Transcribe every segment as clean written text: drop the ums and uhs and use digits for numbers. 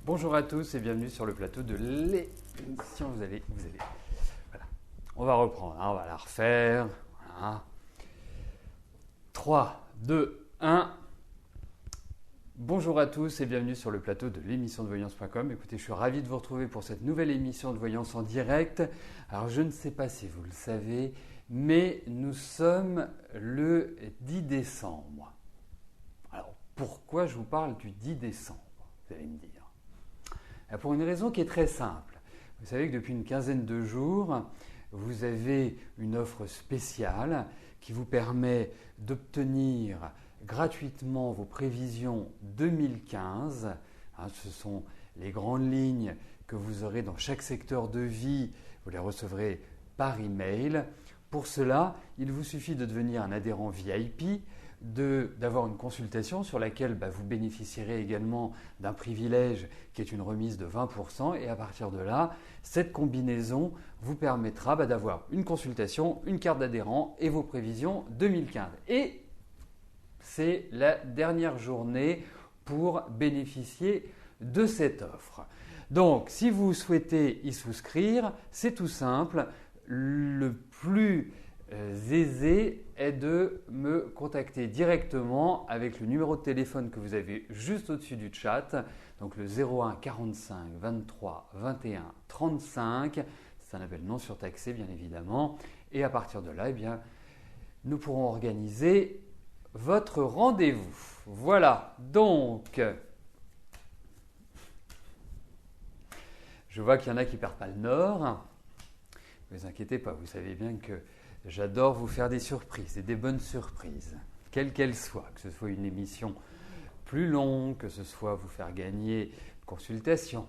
Bonjour à tous et bienvenue sur le plateau de l'émission. Vous allez. Voilà. On va reprendre, on va la refaire. Voilà. 3, 2, 1. Bonjour à tous et bienvenue sur le plateau de l'émission de voyance.com. Écoutez, je suis ravi de vous retrouver pour cette nouvelle émission de voyance en direct. Alors, je ne sais pas si vous le savez, mais nous sommes le 10 décembre. Alors, pourquoi je vous parle du 10 décembre, vous allez me dire? Pour une raison qui est très simple. Vous savez que depuis une quinzaine de jours, vous avez une offre spéciale qui vous permet d'obtenir gratuitement vos prévisions 2015. Ce sont les grandes lignes que vous aurez dans chaque secteur de vie. Vous les recevrez par email. Pour cela, il vous suffit de devenir un adhérent VIP, d'avoir une consultation sur laquelle vous bénéficierez également d'un privilège qui est une remise de 20%. Et à partir de là, cette combinaison vous permettra d'avoir une consultation, une carte d'adhérent et vos prévisions 2015. Et c'est la dernière journée pour bénéficier de cette offre. Donc, si vous souhaitez y souscrire, c'est tout simple. Le plus aisé est de me contacter directement avec le numéro de téléphone que vous avez juste au-dessus du chat, donc le 01 45 23 21 35. C'est un appel non surtaxé, bien évidemment. Et à partir de là, nous pourrons organiser votre rendez-vous. Voilà, donc je vois qu'il y en a qui ne perdent pas le nord. Ne vous inquiétez pas, vous savez bien que j'adore vous faire des surprises et des bonnes surprises, quelles qu'elles soient, que ce soit une émission plus longue, que ce soit vous faire gagner une consultation,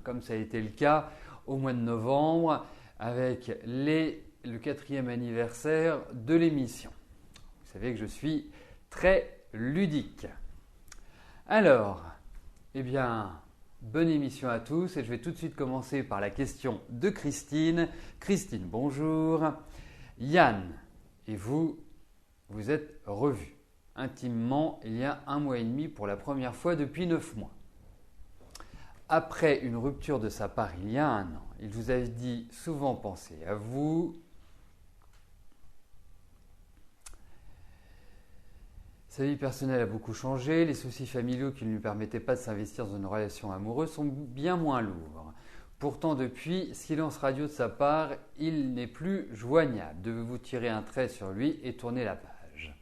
comme ça a été le cas au mois de novembre avec le 4e anniversaire de l'émission. Vous savez que je suis très ludique. Alors, bonne émission à tous et je vais tout de suite commencer par la question de Christine. Christine, bonjour. Yann, et vous êtes revus intimement il y a 1 mois et demi pour la première fois depuis 9 mois. Après une rupture de sa part il y a 1 an, il vous a dit souvent penser à vous. Sa vie personnelle a beaucoup changé, les soucis familiaux qui ne lui permettaient pas de s'investir dans une relation amoureuse sont bien moins lourds. Pourtant, depuis, silence radio de sa part, il n'est plus joignable. Devez-vous tirer un trait sur lui et tourner la page?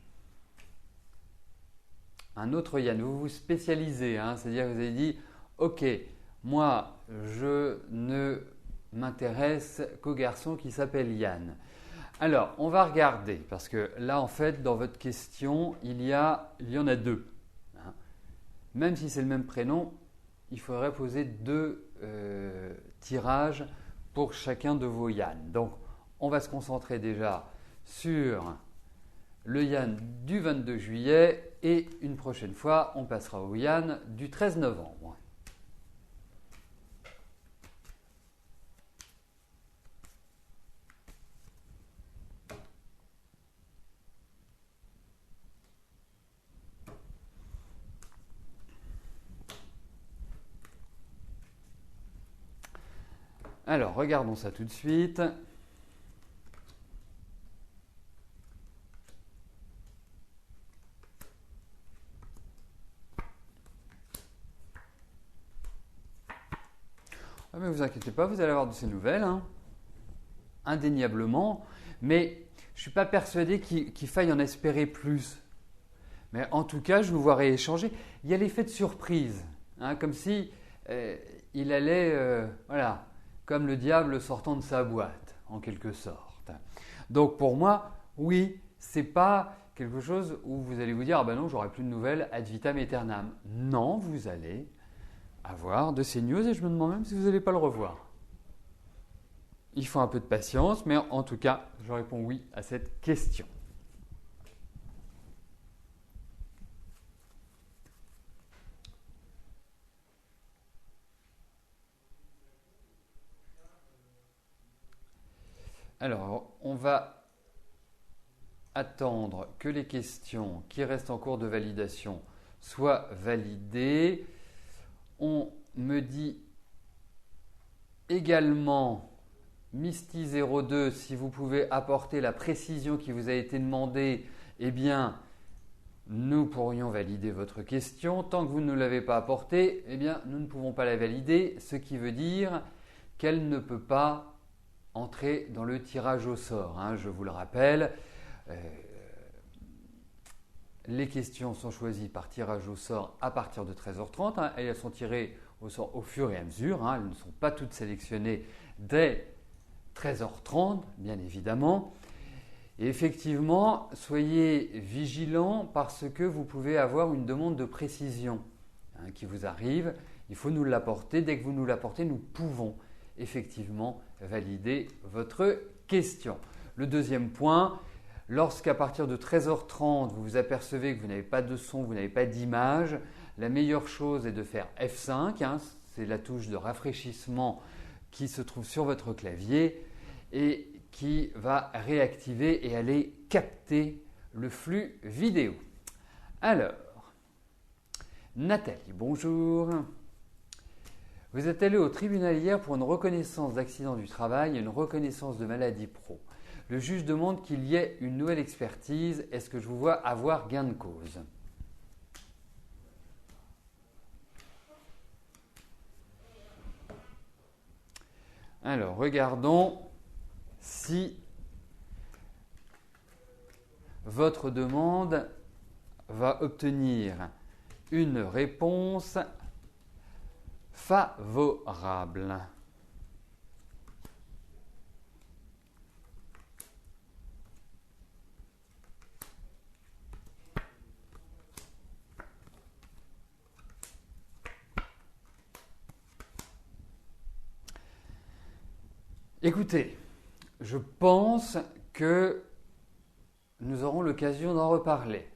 Un autre Yann, vous vous spécialisez, c'est-à-dire que vous avez dit « Ok, moi, je ne m'intéresse qu'au garçon qui s'appelle Yann ». Alors, on va regarder, parce que là, en fait, dans votre question, il y en a 2. Même si c'est le même prénom, il faudrait poser 2 tirages pour chacun de vos Yann. Donc, on va se concentrer déjà sur le Yann du 22 juillet et une prochaine fois, on passera au Yann du 13 novembre. Alors, regardons ça tout de suite. Mais vous inquiétez pas, vous allez avoir de ces nouvelles, indéniablement. Mais je ne suis pas persuadé qu'il faille en espérer plus. Mais en tout cas, je vous vois rééchanger. Il y a l'effet de surprise, comme si il allait, comme le diable sortant de sa boîte, en quelque sorte. Donc pour moi, oui, ce n'est pas quelque chose où vous allez vous dire « Ah ben non, j'aurai plus de nouvelles ad vitam aeternam ». Non, vous allez avoir de ces news et je me demande même si vous n'allez pas le revoir. Il faut un peu de patience, mais en tout cas, je réponds oui à cette question. Alors, on va attendre que les questions qui restent en cours de validation soient validées. On me dit également Misty02, si vous pouvez apporter la précision qui vous a été demandée, eh bien, nous pourrions valider votre question. Tant que vous ne l'avez pas apportée, eh bien, nous ne pouvons pas la valider, ce qui veut dire qu'elle ne peut pas entrer dans le tirage au sort. Je vous le rappelle, les questions sont choisies par tirage au sort à partir de 13h30 et elles sont tirées au sort au fur et à mesure. Elles ne sont pas toutes sélectionnées dès 13h30, bien évidemment. Et effectivement, soyez vigilants parce que vous pouvez avoir une demande de précision qui vous arrive. Il faut nous l'apporter. Dès que vous nous l'apportez, nous pouvons effectivement valider votre question. Le deuxième point, lorsqu'à partir de 13h30, vous vous apercevez que vous n'avez pas de son, vous n'avez pas d'image, la meilleure chose est de faire F5. C'est la touche de rafraîchissement qui se trouve sur votre clavier et qui va réactiver et aller capter le flux vidéo. Alors, Nathalie, bonjour. Vous êtes allé au tribunal hier pour une reconnaissance d'accident du travail et une reconnaissance de maladie pro. Le juge demande qu'il y ait une nouvelle expertise. Est-ce que je vous vois avoir gain de cause ? Alors, regardons si votre demande va obtenir une réponse favorable. Écoutez, je pense que nous aurons l'occasion d'en reparler.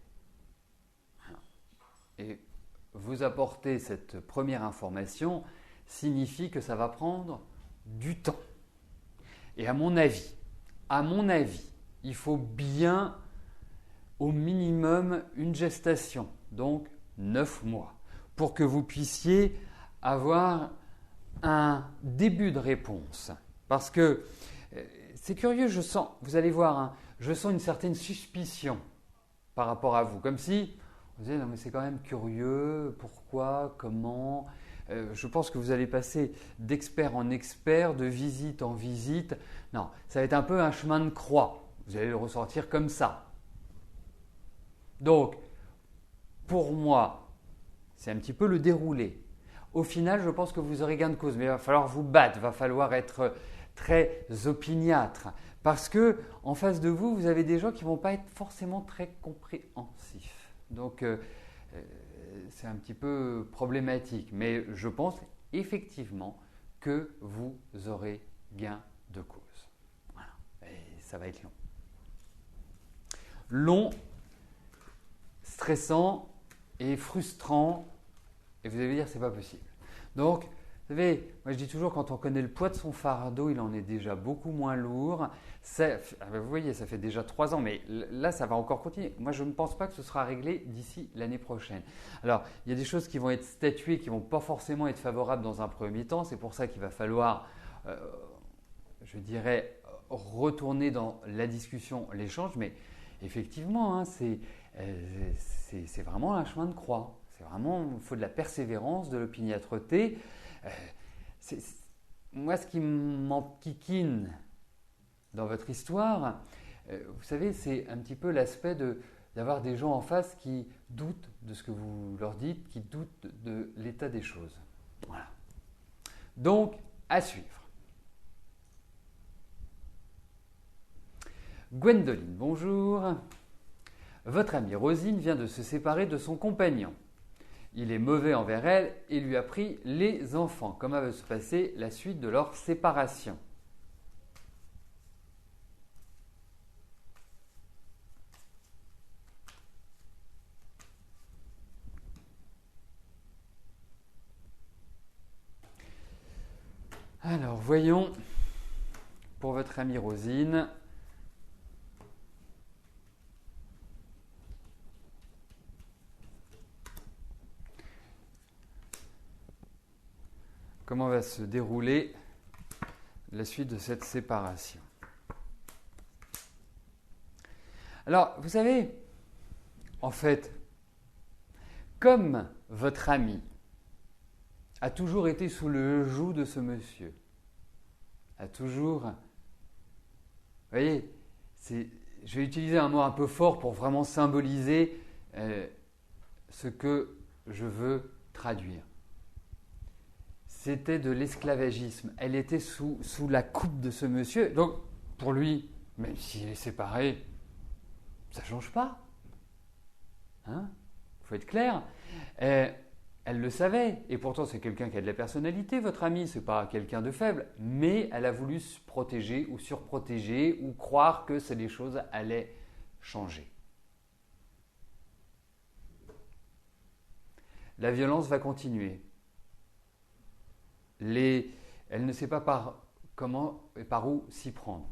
Et vous apporter cette première information signifie que ça va prendre du temps. Et à mon avis, il faut bien au minimum une gestation, donc 9 mois, pour que vous puissiez avoir un début de réponse. Parce que c'est curieux, vous allez voir, je sens une certaine suspicion par rapport à vous. Comme si, vous disiez, non mais c'est quand même curieux, pourquoi, comment. Je pense que vous allez passer d'expert en expert, de visite en visite. Non, ça va être un peu un chemin de croix. Vous allez le ressentir comme ça. Donc, pour moi, c'est un petit peu le déroulé. Au final, je pense que vous aurez gain de cause, mais il va falloir vous battre, il va falloir être très opiniâtre. Parce que en face de vous, vous avez des gens qui ne vont pas être forcément très compréhensifs. Donc, c'est un petit peu problématique. Mais je pense effectivement que vous aurez gain de cause. Voilà. Et ça va être long. Long, stressant et frustrant. Et vous allez dire, c'est pas possible. Donc, vous savez, moi je dis toujours, quand on connaît le poids de son fardeau, il en est déjà beaucoup moins lourd. Vous voyez, ça fait déjà 3 ans, mais là, ça va encore continuer. Moi, je ne pense pas que ce sera réglé d'ici l'année prochaine. Alors, il y a des choses qui vont être statuées, qui ne vont pas forcément être favorables dans un premier temps. C'est pour ça qu'il va falloir, je dirais, retourner dans la discussion, l'échange. Mais effectivement, c'est vraiment un chemin de croix. C'est vraiment, il faut de la persévérance, de l'opiniâtreté. Moi, ce qui m'enquiquine dans votre histoire, vous savez, c'est un petit peu l'aspect d'avoir des gens en face qui doutent de ce que vous leur dites, qui doutent de l'état des choses. Voilà. Donc, à suivre. Gwendoline, bonjour. Votre amie Rosine vient de se séparer de son compagnon. Il est mauvais envers elle et lui a pris les enfants. Comment va se passer la suite de leur séparation ? Alors, voyons pour votre amie Rosine. comment va se dérouler la suite de cette séparation. Alors, vous savez, en fait, comme votre ami a toujours été sous le joug de ce monsieur, a toujours... Vous voyez, je vais utiliser un mot un peu fort pour vraiment symboliser ce que je veux traduire. C'était de l'esclavagisme. Elle était sous la coupe de ce monsieur. Donc, pour lui, même s'il est séparé, ça ne change pas. Hein? Faut être clair. Elle le savait. Et pourtant, c'est quelqu'un qui a de la personnalité, votre ami. Ce n'est pas quelqu'un de faible. Mais elle a voulu se protéger ou surprotéger ou croire que les choses allaient changer. La violence va continuer. Elle ne sait pas comment et par où s'y prendre.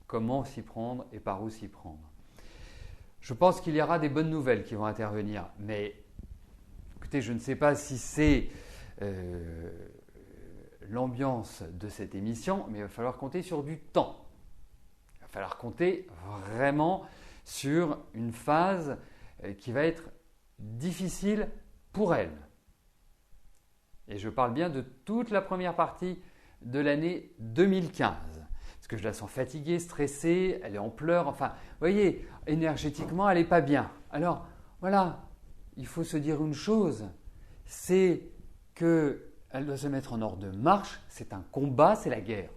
Comment s'y prendre et par où s'y prendre. Je pense qu'il y aura des bonnes nouvelles qui vont intervenir. Mais écoutez, je ne sais pas si c'est l'ambiance de cette émission, mais il va falloir compter sur du temps. Il va falloir compter vraiment sur une phase qui va être difficile pour elle. Et je parle bien de toute la première partie de l'année 2015. Parce que je la sens fatiguée, stressée, elle est en pleurs. Enfin, vous voyez, énergétiquement, elle n'est pas bien. Alors, voilà, il faut se dire une chose, c'est qu'elle doit se mettre en ordre de marche. C'est un combat, c'est la guerre.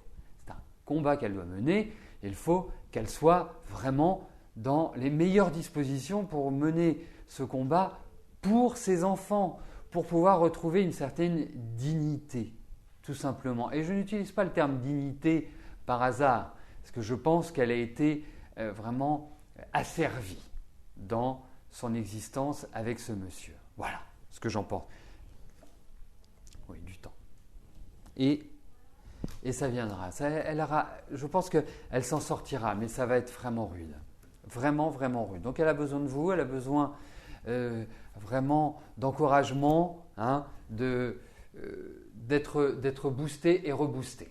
C'est un combat qu'elle doit mener. Et il faut qu'elle soit vraiment dans les meilleures dispositions pour mener ce combat pour ses enfants, pour pouvoir retrouver une certaine dignité, tout simplement. Et je n'utilise pas le terme dignité par hasard, parce que je pense qu'elle a été vraiment asservie dans son existence avec ce monsieur. Voilà ce que j'en pense. Oui, du temps. Et ça viendra. Je pense qu'elle s'en sortira, mais ça va être vraiment rude. Vraiment, vraiment rude. Donc elle a besoin de vous, elle a besoin vraiment d'encouragement, hein, d'être boosté et reboosté.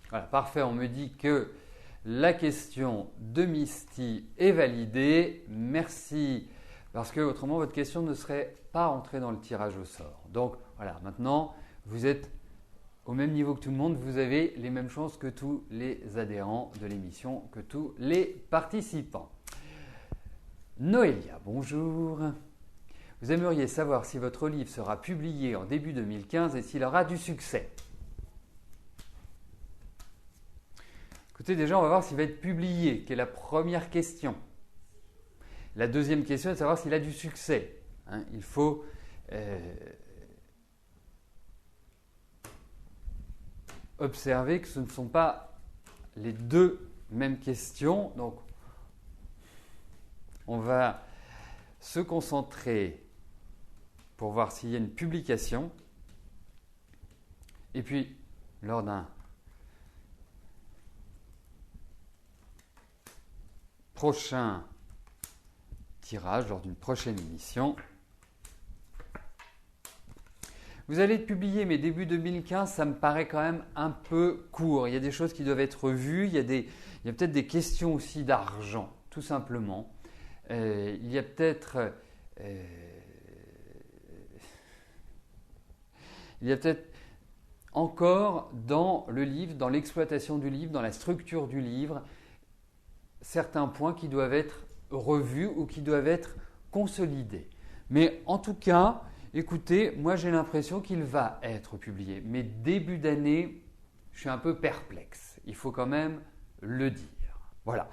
Voilà, parfait, on me dit que la question de Misty est validée. Merci. Parce que autrement, votre question ne serait pas entrée dans le tirage au sort. Donc voilà, maintenant, vous êtes au même niveau que tout le monde. Vous avez les mêmes chances que tous les adhérents de l'émission, que tous les participants. Noélia, bonjour. Vous aimeriez savoir si votre livre sera publié en début 2015 et s'il aura du succès. Écoutez, déjà, on va voir s'il va être publié, qui est la première question. La deuxième question est de savoir s'il a du succès. Hein, il faut observer que ce ne sont pas les deux mêmes questions. Donc, on va se concentrer pour voir s'il y a une publication. Et puis, lors d'un prochain tirage, lors d'une prochaine émission, vous allez être publié, mais début 2015, ça me paraît quand même un peu court. Il y a des choses qui doivent être revues, il y a peut-être des questions aussi d'argent, tout simplement. Il y a peut-être encore dans le livre, dans l'exploitation du livre, dans la structure du livre, certains points qui doivent être revus ou qui doivent être consolidés. Mais en tout cas, écoutez, moi j'ai l'impression qu'il va être publié. Mais début d'année, je suis un peu perplexe. Il faut quand même le dire. Voilà.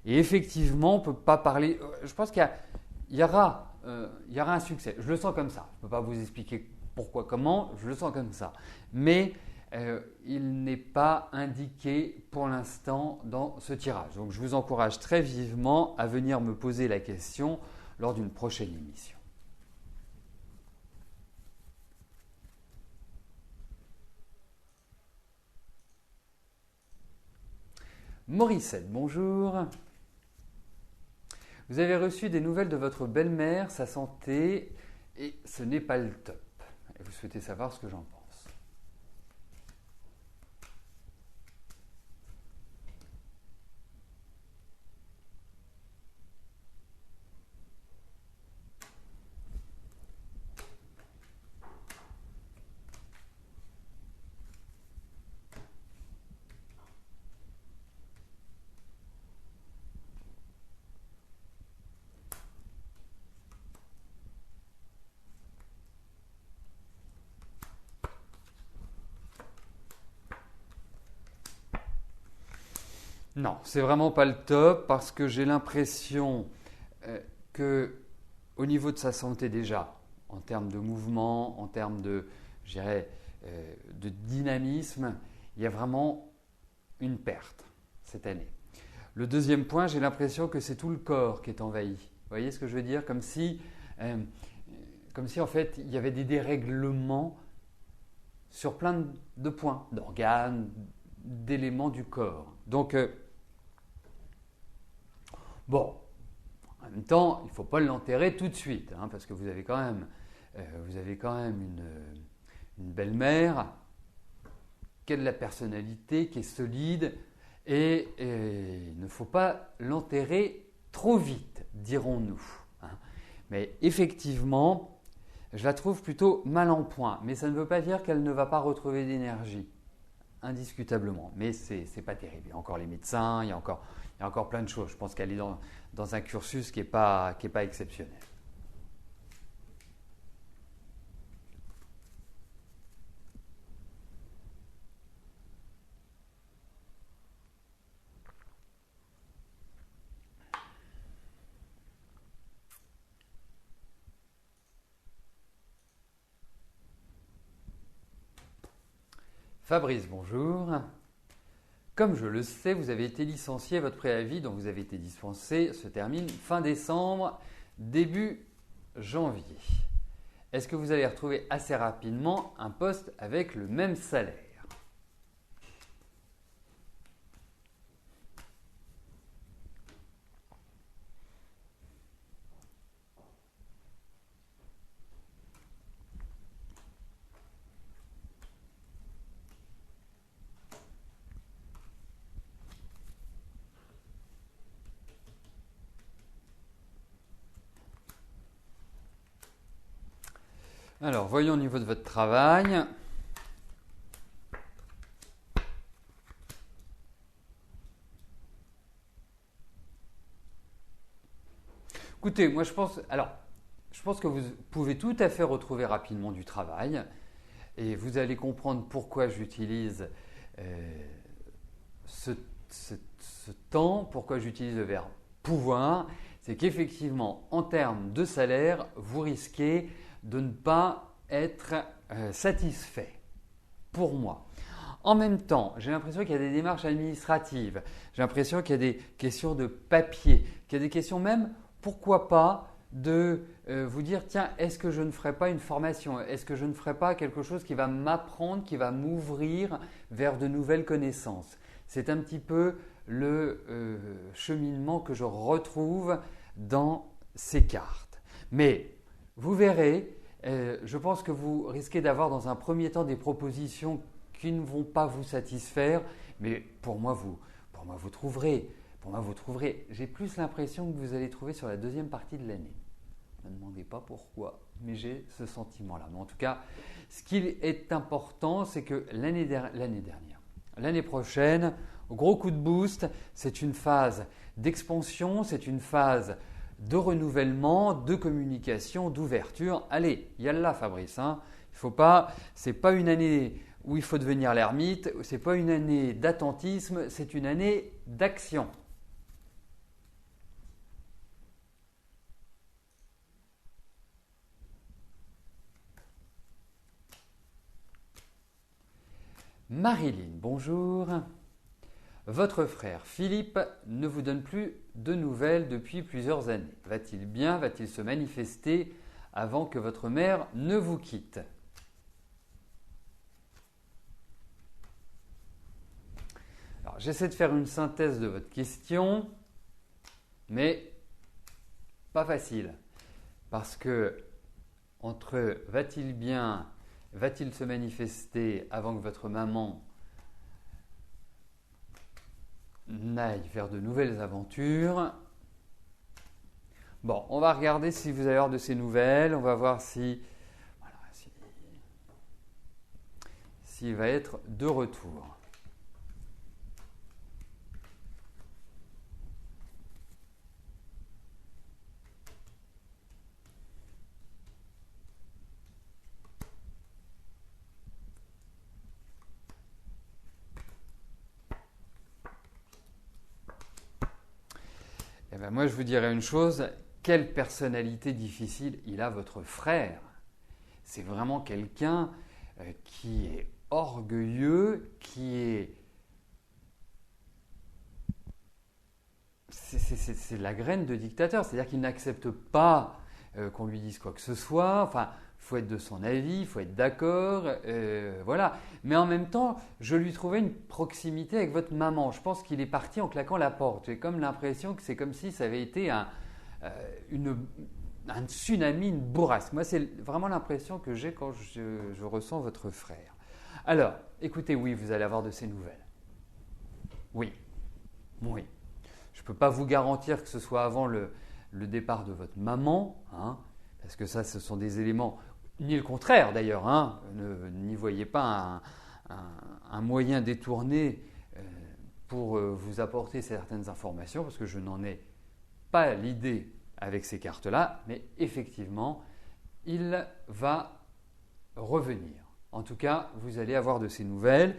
Et effectivement, on ne peut pas parler… Je pense qu'il y aura un succès. Je le sens comme ça. Je ne peux pas vous expliquer pourquoi, comment. Je le sens comme ça. Mais il n'est pas indiqué pour l'instant dans ce tirage. Donc je vous encourage très vivement à venir me poser la question lors d'une prochaine émission. Morissette, bonjour. Vous avez reçu des nouvelles de votre belle-mère, sa santé, et ce n'est pas le top. Et vous souhaitez savoir ce que j'en pense. Non, c'est vraiment pas le top parce que j'ai l'impression que au niveau de sa santé déjà, en termes de mouvement, en termes de, je dirais, de dynamisme, il y a vraiment une perte cette année. Le deuxième point, j'ai l'impression que c'est tout le corps qui est envahi. Vous voyez ce que je veux dire? Comme si en fait il y avait des dérèglements sur plein de points, d'organes, d'éléments du corps. Donc, bon, en même temps, il ne faut pas l'enterrer tout de suite, hein, parce que vous avez quand même une belle-mère qui a de la personnalité, qui est solide, et il ne faut pas l'enterrer trop vite, dirons-nous. Hein. Mais effectivement, je la trouve plutôt mal en point, mais ça ne veut pas dire qu'elle ne va pas retrouver d'énergie. Indiscutablement, mais c'est pas terrible. Il y a encore les médecins, il y a encore plein de choses. Je pense qu'elle est dans un cursus qui est pas exceptionnel. Fabrice, bonjour. Comme je le sais, vous avez été licencié, votre préavis dont vous avez été dispensé se termine fin décembre, début janvier. Est-ce que vous allez retrouver assez rapidement un poste avec le même salaire? Alors, voyons au niveau de votre travail. Écoutez, moi je pense que vous pouvez tout à fait retrouver rapidement du travail et vous allez comprendre pourquoi j'utilise ce temps, pourquoi j'utilise le verbe pouvoir. C'est qu'effectivement, en termes de salaire, vous risquez de ne pas être satisfait, pour moi. En même temps, j'ai l'impression qu'il y a des démarches administratives, j'ai l'impression qu'il y a des questions de papier, qu'il y a des questions même, pourquoi pas, de vous dire, tiens, est-ce que je ne ferai pas une formation? Est-ce que je ne ferai pas quelque chose qui va m'apprendre, qui va m'ouvrir vers de nouvelles connaissances? C'est un petit peu le cheminement que je retrouve dans ces cartes. Mais vous verrez, je pense que vous risquez d'avoir dans un premier temps des propositions qui ne vont pas vous satisfaire, mais pour moi vous trouverez. J'ai plus l'impression que vous allez trouver sur la deuxième partie de l'année. Ne me demandez pas pourquoi, mais j'ai ce sentiment-là. Mais en tout cas, ce qui est important, c'est que l'année prochaine, gros coup de boost, c'est une phase d'expansion, c'est une phase de renouvellement, de communication, d'ouverture. Allez, yallah Fabrice, hein. Il faut pas, c'est pas une année où il faut devenir l'ermite, c'est pas une année d'attentisme, c'est une année d'action. Marilyn, bonjour. Votre frère Philippe ne vous donne plus de nouvelles depuis plusieurs années. Va-t-il bien? Va-t-il se manifester avant que votre mère ne vous quitte? Alors, Alors, j'essaie de faire une synthèse de votre question, mais pas facile. Parce que entre va-t-il se manifester avant que votre maman n'aille vers de nouvelles aventures? Bon, on va regarder si vous allez avoir de ces nouvelles. On va voir s'il va être de retour. Eh bien, moi, je vous dirais une chose, quelle personnalité difficile il a votre frère. C'est vraiment quelqu'un qui est orgueilleux, c'est la graine de dictateur, c'est-à-dire qu'il n'accepte pas qu'on lui dise quoi que ce soit, enfin, il faut être de son avis, il faut être d'accord, voilà. Mais en même temps, je lui trouvais une proximité avec votre maman. Je pense qu'il est parti en claquant la porte. J'ai comme l'impression que c'est comme si ça avait été un tsunami, une bourrasque. Moi, c'est vraiment l'impression que j'ai quand je ressens votre frère. Alors, écoutez, oui, vous allez avoir de ces nouvelles. Oui, oui. Je ne peux pas vous garantir que ce soit avant le départ de votre maman, hein, parce que ça, ce sont des éléments, ni le contraire d'ailleurs, hein, n'y voyez pas un moyen détourné pour vous apporter certaines informations, parce que je n'en ai pas l'idée avec ces cartes-là, mais effectivement, il va revenir. En tout cas, vous allez avoir de ces nouvelles.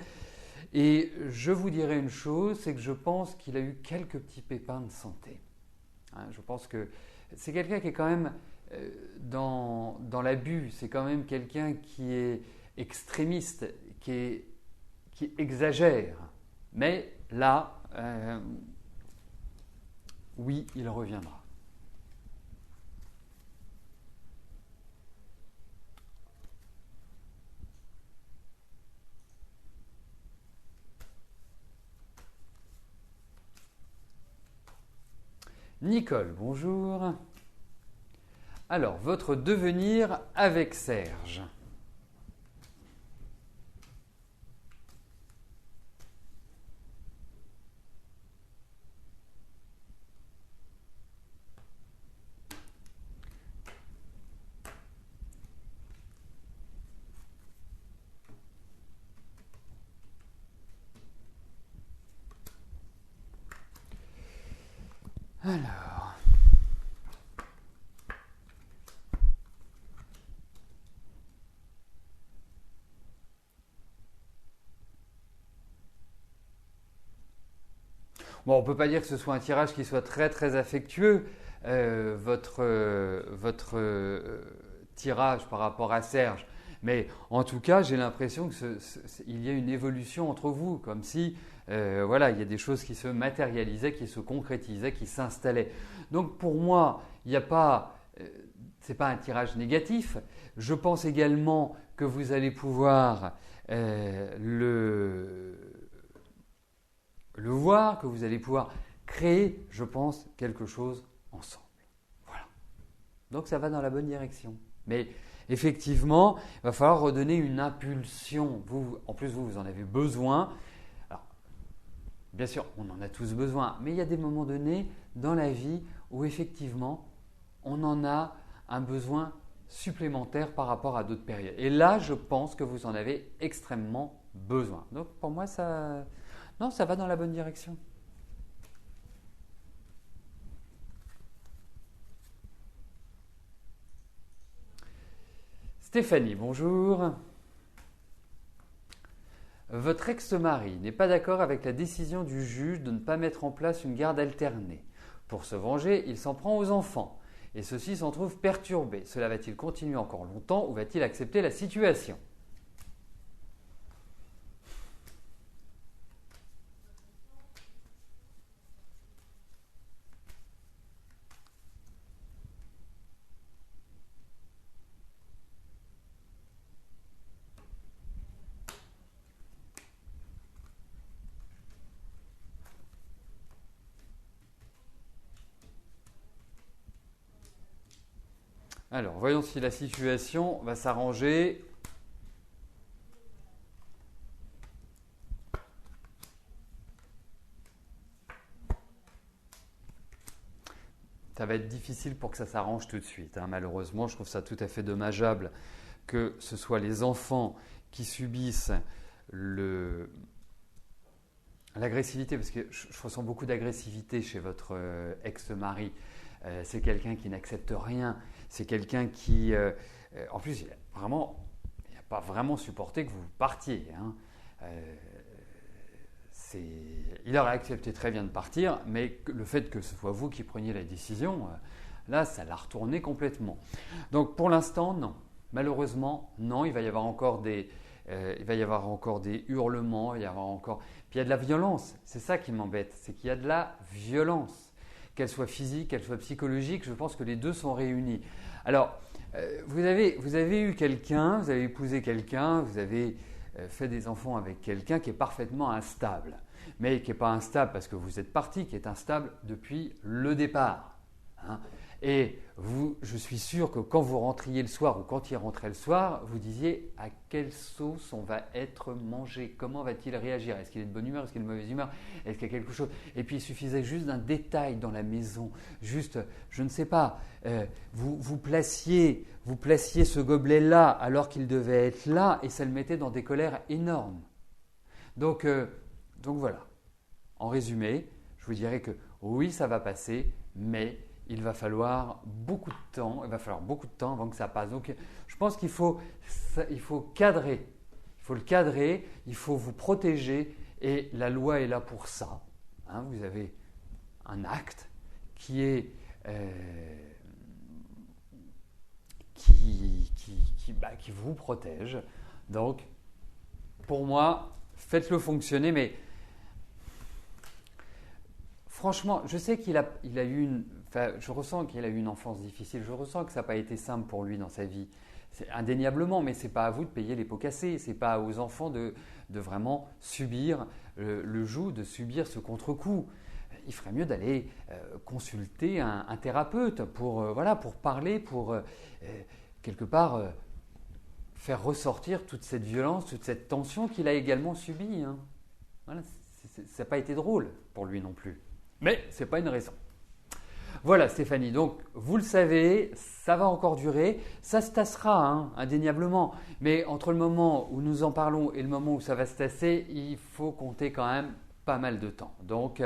Et je vous dirais une chose, c'est que je pense qu'il a eu quelques petits pépins de santé. Hein, je pense que c'est quelqu'un qui est quand même dans l'abus, c'est quand même quelqu'un qui est extrémiste, qui exagère. Mais là, oui, il reviendra. Nicole, bonjour. Alors, votre devenir avec Serge. Alors, bon, on ne peut pas dire que ce soit un tirage qui soit très très affectueux. Votre tirage par rapport à Serge. Mais en tout cas, j'ai l'impression qu'il y a une évolution entre vous, comme si voilà, il y a des choses qui se matérialisaient, qui se concrétisaient, qui s'installaient. Donc pour moi, il n'y a pas, c'est pas un tirage négatif. Je pense également que vous allez pouvoir le voir, que vous allez pouvoir créer, je pense, quelque chose ensemble. Voilà. Donc ça va dans la bonne direction. Mais effectivement, il va falloir redonner une impulsion. En plus, vous en avez besoin. Alors, bien sûr, on en a tous besoin, mais il y a des moments donnés dans la vie où effectivement, on en a un besoin supplémentaire par rapport à d'autres périodes. Et là, je pense que vous en avez extrêmement besoin. Donc pour moi, ça va dans la bonne direction. Stéphanie, bonjour. Votre ex-mari n'est pas d'accord avec la décision du juge de ne pas mettre en place une garde alternée. Pour se venger, il s'en prend aux enfants. Et ceux-ci s'en trouvent perturbés. Cela va-t-il continuer encore longtemps ou va-t-il accepter la situation ? Alors, voyons si la situation va s'arranger. Ça va être difficile pour que ça s'arrange tout de suite, hein. Malheureusement, je trouve ça tout à fait dommageable que ce soit les enfants qui subissent l'agressivité, parce que je ressens beaucoup d'agressivité chez votre ex-mari. C'est quelqu'un qui n'accepte rien. C'est quelqu'un qui, en plus, il n'a pas vraiment supporté que vous partiez, hein. Il aurait accepté très bien de partir, mais le fait que ce soit vous qui preniez la décision, là, ça l'a retourné complètement. Donc pour l'instant, non. Malheureusement, non. Il va y avoir encore des hurlements, il va y avoir encore. Puis il y a de la violence. C'est ça qui m'embête, c'est qu'il y a de la violence, qu'elle soit physique, qu'elle soit psychologique. Je pense que les deux sont réunis. Alors, vous avez eu quelqu'un, vous avez épousé quelqu'un, vous avez fait des enfants avec quelqu'un qui est parfaitement instable, mais qui n'est pas instable parce que vous êtes parti, qui est instable depuis le départ, hein. Et vous, je suis sûr que quand vous rentriez le soir ou quand il rentrait le soir, vous disiez à quelle sauce on va être mangé, comment va-t-il réagir, est-ce qu'il est de bonne humeur, est-ce qu'il est de mauvaise humeur, est-ce qu'il y a quelque chose. Et puis il suffisait juste d'un détail dans la maison, juste, je ne sais pas, vous placiez ce gobelet-là alors qu'il devait être là et ça le mettait dans des colères énormes. Donc voilà, en résumé, je vous dirais que oui, ça va passer, mais il va falloir beaucoup de temps avant que ça passe. Donc, je pense qu'il faut cadrer. Il faut le cadrer, il faut vous protéger et la loi est là pour ça, hein. Vous avez un acte qui vous protège. Donc, pour moi, faites-le fonctionner, mais franchement, je sais qu'il a eu je ressens qu'il a eu une enfance difficile. Je ressens que ça n'a pas été simple pour lui dans sa vie. C'est indéniablement, mais ce n'est pas à vous de payer les pots cassés. Ce n'est pas aux enfants de vraiment subir le joug, de subir ce contre-coup. Il ferait mieux d'aller consulter un thérapeute pour parler, pour quelque part faire ressortir toute cette violence, toute cette tension qu'il a également subie, hein. Voilà, ça n'a pas été drôle pour lui non plus. Mais ce n'est pas une raison. Voilà Stéphanie, donc vous le savez, ça va encore durer, ça se tassera, hein, indéniablement, mais entre le moment où nous en parlons et le moment où ça va se tasser, il faut compter quand même pas mal de temps. Donc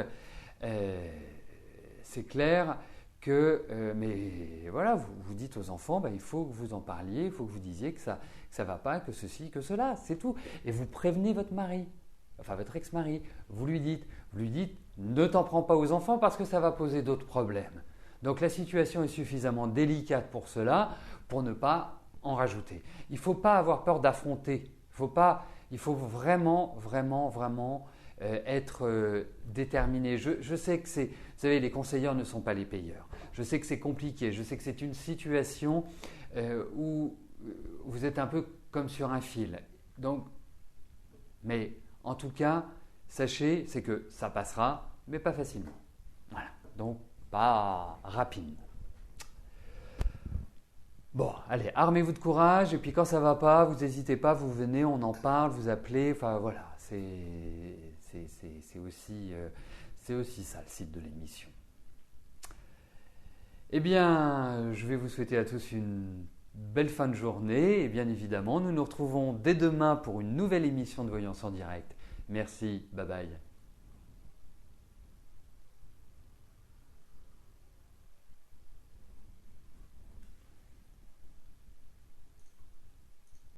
c'est clair que, mais voilà, vous dites aux enfants, il faut que vous en parliez, il faut que vous disiez que ça ne va pas, que ceci, que cela, c'est tout. Et vous prévenez votre mari, enfin votre ex-mari, vous lui dites, ne t'en prends pas aux enfants parce que ça va poser d'autres problèmes. Donc la situation est suffisamment délicate pour cela, pour ne pas en rajouter. Il ne faut pas avoir peur d'affronter. Il faut vraiment être déterminé. Je sais que vous savez, les conseillers ne sont pas les payeurs. Je sais que c'est compliqué. Je sais que c'est une situation où vous êtes un peu comme sur un fil. Donc, mais en tout cas, sachez, c'est que ça passera, mais pas facilement. Voilà, donc pas rapide. Bon, allez, armez-vous de courage, et puis quand ça ne va pas, vous n'hésitez pas, vous venez, on en parle, vous appelez, enfin voilà, c'est aussi ça le site de l'émission. Eh bien, je vais vous souhaiter à tous une belle fin de journée, et bien évidemment, nous nous retrouvons dès demain pour une nouvelle émission de Voyance en direct. Merci, bye bye.